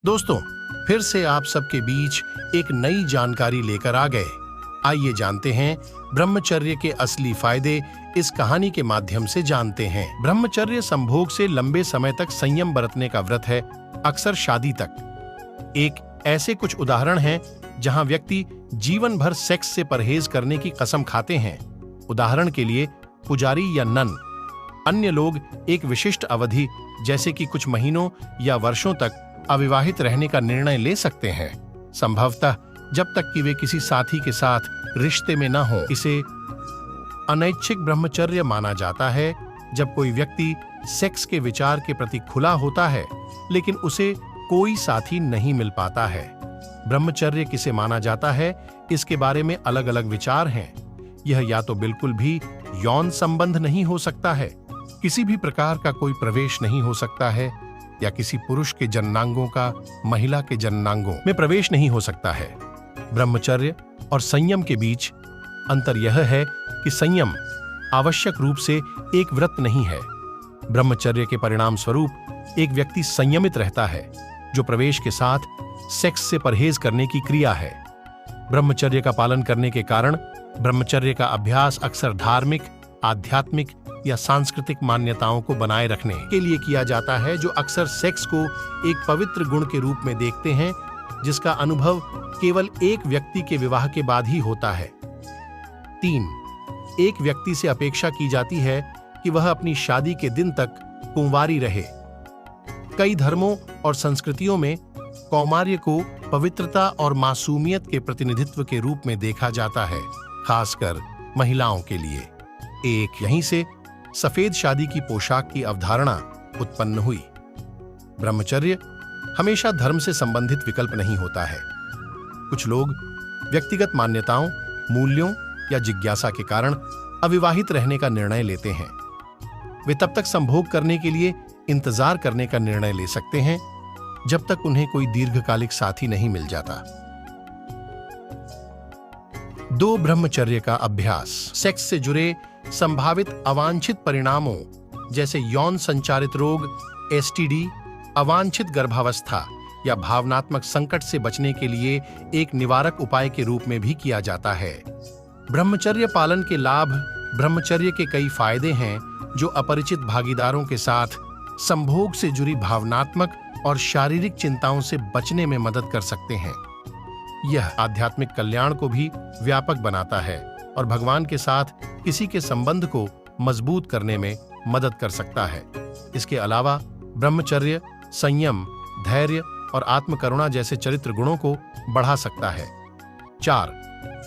दोस्तों, फिर से आप सबके बीच एक नई जानकारी लेकर आ गए। आइए जानते हैं ब्रह्मचर्य के असली फायदे। इस कहानी के माध्यम से जानते हैं। ब्रह्मचर्य संभोग से लंबे समय तक संयम बरतने का व्रत है, अक्सर शादी तक। एक ऐसे कुछ उदाहरण हैं जहां व्यक्ति जीवन भर सेक्स से परहेज करने की कसम खाते हैं। उदाहरण के लिए पुजारी या नन। अन्य लोग एक विशिष्ट अवधि जैसे कि कुछ महीनों या वर्षों तक अविवाहित रहने का निर्णय ले सकते हैं, संभवतः जब तक कि वे किसी साथी के साथ रिश्ते में न हो। इसे अनैच्छिक ब्रह्मचर्य माना जाता है जब कोई व्यक्ति सेक्स के विचार के प्रति खुला होता है लेकिन उसे कोई साथी नहीं मिल पाता है। ब्रह्मचर्य किसे माना जाता है, इसके बारे में अलग अलग विचार हैं। यह या तो बिल्कुल भी यौन संबंध नहीं हो सकता है, किसी भी प्रकार का कोई प्रवेश नहीं हो सकता है, या किसी पुरुष के जननांगों का महिला के जननांगों में प्रवेश नहीं हो सकता है। ब्रह्मचर्य और संयम के बीच अंतर यह है कि संयम आवश्यक रूप से एक व्रत नहीं है। ब्रह्मचर्य के परिणाम स्वरूप एक व्यक्ति संयमित रहता है, जो प्रवेश के साथ सेक्स से परहेज करने की क्रिया है। ब्रह्मचर्य का पालन करने के कारण ब्रह्मचर्य का अभ्यास अक्सर धार्मिक, आध्यात्मिक या सांस्कृतिक मान्यताओं को बनाए रखने के लिए किया जाता है, जो अक्सर सेक्स को एक पवित्र गुण के रूप में देखते हैं जिसका अनुभव केवल एक व्यक्ति के विवाह के बाद ही होता है। 3. एक व्यक्ति से अपेक्षा की जाती है कि वह अपनी शादी के दिन तक कुंवारी रहे। कई धर्मों और संस्कृतियों में कौमार्य को पवित्रता और मासूमियत के प्रतिनिधित्व के रूप में देखा जाता है, खासकर महिलाओं के लिए। यहीं से सफेद शादी की पोशाक की अवधारणा उत्पन्न हुई। ब्रह्मचर्य हमेशा धर्म से संबंधित विकल्प नहीं होता है। कुछ लोग व्यक्तिगत मान्यताओं, मूल्यों या जिज्ञासा के कारण अविवाहित रहने का निर्णय लेते हैं। वे तब तक संभोग करने के लिए इंतजार करने का निर्णय ले सकते हैं जब तक उन्हें कोई दीर्घकालिक साथी नहीं मिल जाता। 2. ब्रह्मचर्य का अभ्यास। सेक्स से जुड़े संभावित अवांछित परिणामों जैसे यौन संचारित रोग, एसटीडी, अवांछित गर्भावस्था या भावनात्मक संकट से बचने के लिए एक निवारक उपाय के रूप में भी किया जाता है। ब्रह्मचर्य पालन के लाभ। ब्रह्मचर्य के कई फायदे हैं जो अपरिचित भागीदारों के साथ संभोग से जुड़ी भावनात्मक और शारीरिक चिंताओं से बचने में मदद कर सकते हैं। यह आध्यात्मिक कल्याण को भी व्यापक बनाता है और भगवान के साथ किसी के संबंध को मजबूत करने में मदद कर सकता है। इसके अलावा ब्रह्मचर्य संयम, धैर्य और आत्मकरुणा जैसे चरित्र गुणों को बढ़ा सकता है। 4.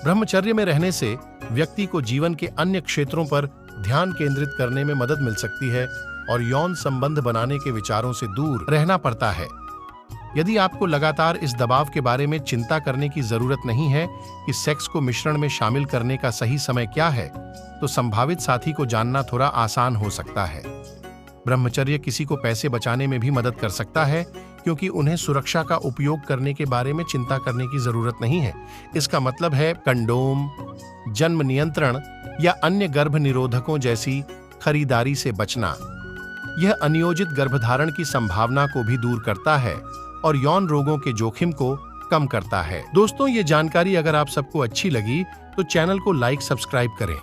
ब्रह्मचर्य में रहने से व्यक्ति को जीवन के अन्य क्षेत्रों पर ध्यान केंद्रित करने में मदद मिल सकती है और यौन संबंध बनाने के विचारों से दूर रहना पड़ता है। यदि आपको लगातार इस दबाव के बारे में चिंता करने की जरूरत नहीं है कि सेक्स को मिश्रण में शामिल करने का सही समय क्या है, तो संभावित साथी को जानना थोड़ा आसान हो सकता है। ब्रह्मचर्य किसी को पैसे बचाने में भी मदद कर सकता है, क्योंकि उन्हें सुरक्षा का उपयोग करने के बारे में चिंता करने की जरूरत नहीं है। इसका मतलब है कंडोम, जन्म नियंत्रण या अन्य गर्भ निरोधकों जैसी खरीदारी से बचना। यह अनियोजित गर्भधारण की संभावना को भी दूर करता है और यौन रोगों के जोखिम को कम करता है। दोस्तों, ये जानकारी अगर आप सबको अच्छी लगी तो चैनल को लाइक, सब्सक्राइब करें।